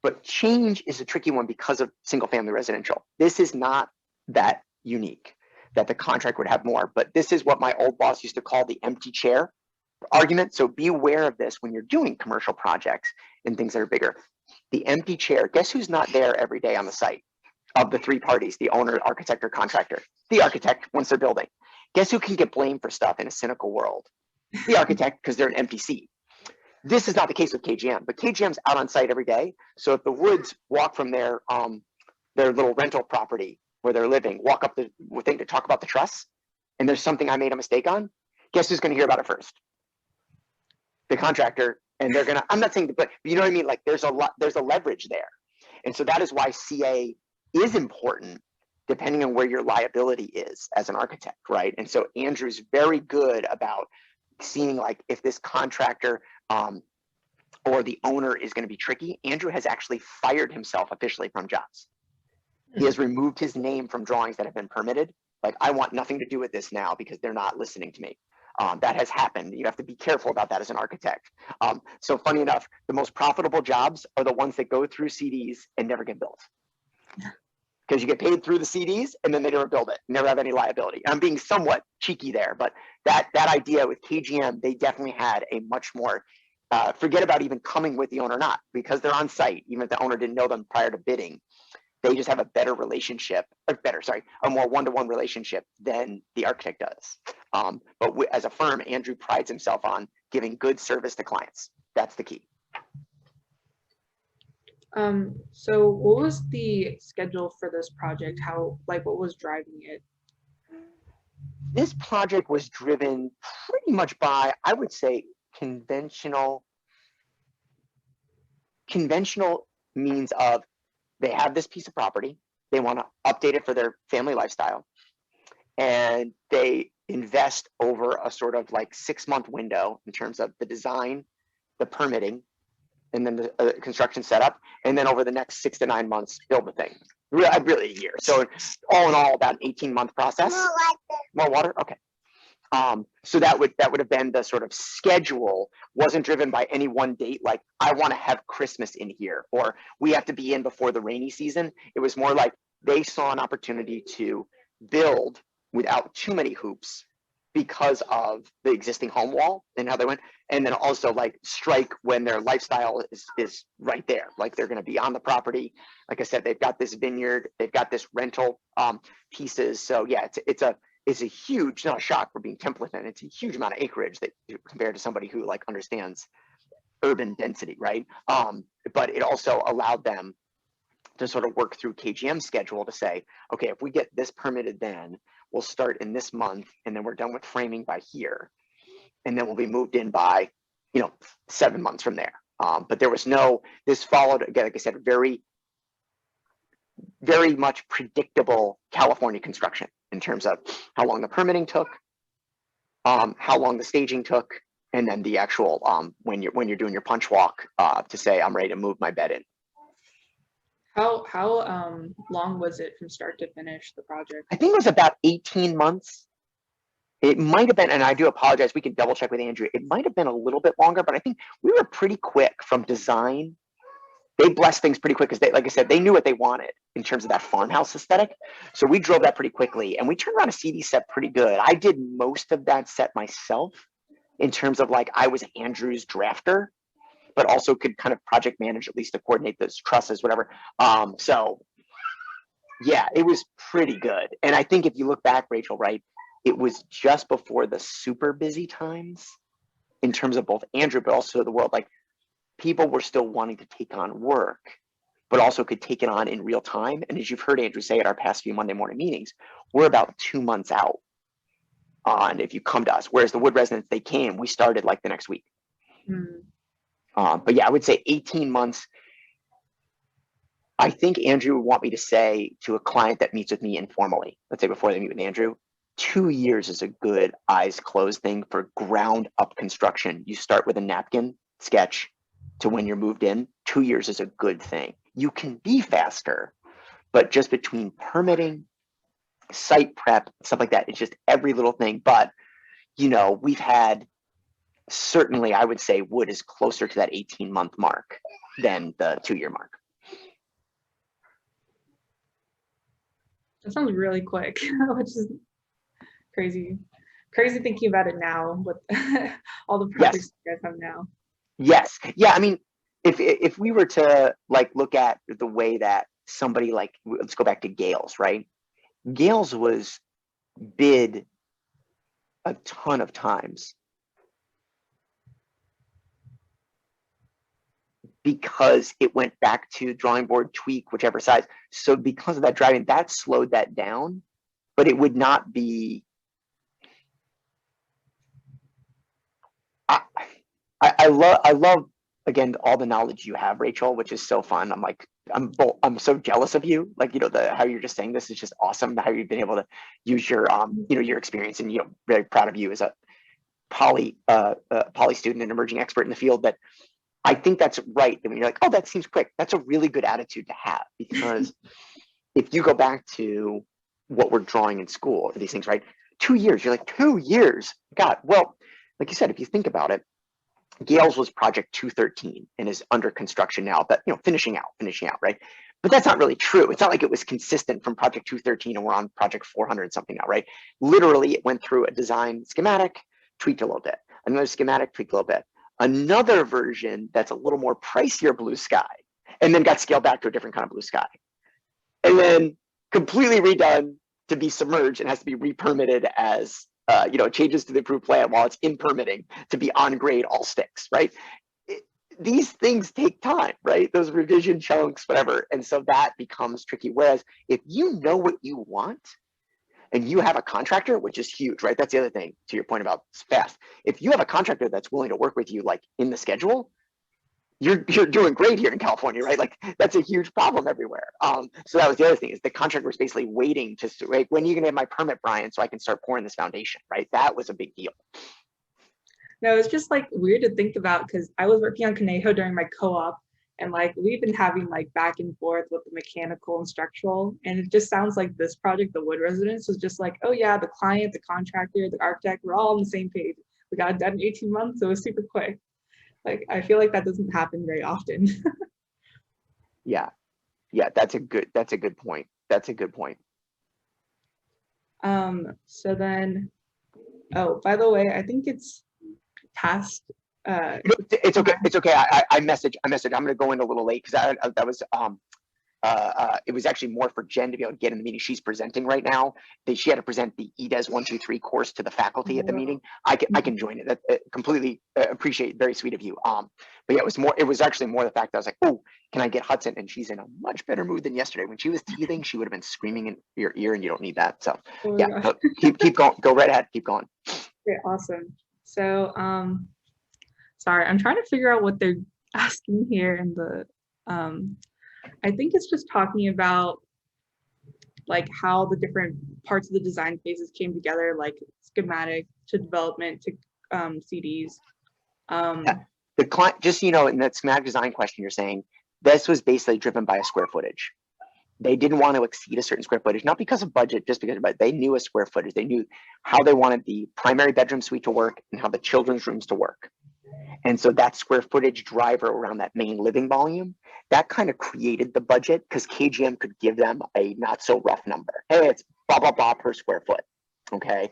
But change is a tricky one because of single family residential. This is not that unique that the contract would have more, but this is what my old boss used to call the empty chair argument. So be aware of this when you're doing commercial projects and things that are bigger. The empty chair, guess who's not there every day on the site of the three parties, the owner, architect, or contractor? The architect once they're building. Guess who can get blamed for stuff in a cynical world? The architect, because they're an empty seat. This is not the case with KGM, but KGM's out on site every day. So if the Woods walk from their little rental property where they're living, walk up the thing to talk about the truss, and there's something I made a mistake on, guess who's going to hear about it first? The contractor. And they're gonna, I'm not saying, but you know what I mean? Like there's a leverage there. And so that is why CA is important depending on where your liability is as an architect, right? And so Andrew's very good about seeing like if this contractor or the owner is going to be tricky. Andrew has actually fired himself officially from jobs. He has removed his name from drawings that have been permitted. Like, I want nothing to do with this now because they're not listening to me. That has happened. You have to be careful about that as an architect. So funny enough, the most profitable jobs are the ones that go through CDs and never get built. Because you get paid through the CDs and then they never build it, never have any liability. I'm being somewhat cheeky there, but that idea with KGM, they definitely had a much more, forget about even coming with the owner or not, because they're on site, even if the owner didn't know them prior to bidding. They just have a better relationship, or better, sorry, a more one-to-one relationship than the architect does. But as a firm, Andrew prides himself on giving good service to clients. That's the key. So what was the schedule for this project? What was driving it? This project was driven pretty much by, I would say, conventional means of, they have this piece of property, they want to update it for their family lifestyle, and they invest over a sort of like 6-month window in terms of the design, the permitting, and then the construction setup, and then over the next 6 to 9 months, build the thing. Really a year. So all in all, about an 18-month process. More water? Okay. So that would have been the sort of schedule. Wasn't driven by any one date, like I want to have Christmas in here, or we have to be in before the rainy season. It was more like they saw an opportunity to build without too many hoops because of the existing home wall and how they went, and then also like strike when their lifestyle is right there, like they're going to be on the property. Like I said, they've got this vineyard, they've got this rental pieces. So yeah, it's a huge, not a shock for being Templeton, it's a huge amount of acreage that compared to somebody who like understands urban density, right? But it also allowed them to sort of work through KGM's schedule to say, okay, if we get this permitted, then we'll start in this month, and then we're done with framing by here, and then we'll be moved in by, 7 months from there. But there was this followed, again, like I said, very, very much predictable California construction in terms of how long the permitting took, how long the staging took, and then the actual when you're doing your punch walk to say I'm ready to move my bed in. How long was it from start to finish, the project? I think it was about 18 months. It might have been, and I do apologize, we can double check with Andrew. It might have been a little bit longer, but I think we were pretty quick from design. They blessed things pretty quick because they, like I said, they knew what they wanted in terms of that farmhouse aesthetic. So we drove that pretty quickly, and we turned around a CD set pretty good. I did most of that set myself in terms of like I was Andrew's drafter, but also could kind of project manage at least to coordinate those trusses, whatever. So yeah, it was pretty good. And I think if you look back, Rachel, right, it was just before the super busy times in terms of both Andrew, but also the world. Like people were still wanting to take on work, but also could take it on in real time. And as you've heard Andrew say at our past few Monday morning meetings, we're about 2 months out on if you come to us. Whereas the Wood residents, they came, we started like the next week. But yeah, I would say 18 months. I think Andrew would want me to say to a client that meets with me informally, let's say before they meet with Andrew, 2 years is a good eyes closed thing for ground up construction. You start with a napkin sketch to when you're moved in. 2 years is a good thing. You can be faster, but just between permitting, site prep, stuff like that, it's just every little thing. But, we've had, certainly I would say Wood is closer to that 18-month mark than the 2-year mark. That sounds really quick, which is crazy. Crazy thinking about it now with all the Yes. projects you guys have now. Yes. Yeah. I mean, if we were to like look at the way that somebody like, let's go back to Gales, right? Gales was bid a ton of times because it went back to drawing board, tweak, whichever size. So because of that driving, that slowed that down, but it would not be. I, I love again all the knowledge you have, Rachel, which is so fun. I'm so jealous of you. Like, the how you're just saying this is just awesome. How you've been able to use your your experience, and very proud of you as a poly student and emerging expert in the field. That I think that's right. That when you're like, oh, that seems quick, that's a really good attitude to have, because if you go back to what we're drawing in school or these things, right? 2 years, you're like 2 years. God, well, like you said, if you think about it, Gales was project 213 and is under construction now, but finishing out, right? But that's not really true. It's not like it was consistent from project 213 and we're on project 400 something now, right? Literally, it went through a design schematic, tweaked a little bit, another schematic, tweaked a little bit, another version that's a little more pricier blue sky, and then got scaled back to a different kind of blue sky, and then completely redone to be submerged and has to be re-permitted as changes to the approved plan while it's in permitting to be on grade all sticks, right? These things take time, right? Those revision chunks, whatever. And so that becomes tricky. Whereas if you know what you want and you have a contractor, which is huge, right? That's the other thing to your point about fast. If you have a contractor that's willing to work with you like in the schedule, you're doing great here in California, right? Like that's a huge problem everywhere. So that was the other thing, is the contractor was basically waiting to like, when are you gonna have my permit, Brian, so I can start pouring this foundation, right? That was a big deal. No, it's just like weird to think about because I was working on Conejo during my co-op, and like we've been having like back and forth with the mechanical and structural, and it just sounds like this project, the Wood Residence, was just like, oh yeah, the client, the contractor, the architect, we're all on the same page. We got it done in 18 months, so it was super quick. Like I feel like that doesn't happen very often. Yeah, yeah, that's a good point. That's a good point. So then, oh, by the way, I think it's past It's okay. It's okay. I message. I'm gonna go in a little late because that was it was actually more for Jen to be able to get in the meeting. She's presenting right now. She had to present the EDES 123 course to the faculty at the meeting. I can join it. That completely appreciate. Very sweet of you. But yeah, it was actually more the fact that I was like, oh, can I get Hudson? And she's in a much better mood than yesterday. When she was teething, she would have been screaming in your ear, and you don't need that. So Oh, yeah, yeah. keep going. Go right ahead. Keep going. Okay, awesome. So, sorry, I'm trying to figure out what they're asking here in the, I think it's just talking about like how the different parts of the design phases came together, like schematic to development to CDs. Yeah. The client, just in that schematic design question, you're saying this was basically driven by a square footage. They didn't want to exceed a certain square footage, not because of budget, just because, but they knew a square footage. They knew how they wanted the primary bedroom suite to work and how the children's rooms to work. And so that square footage driver around that main living volume, that kind of created the budget because KGM could give them a not so rough number. Hey, it's blah, blah, blah per square foot. Okay.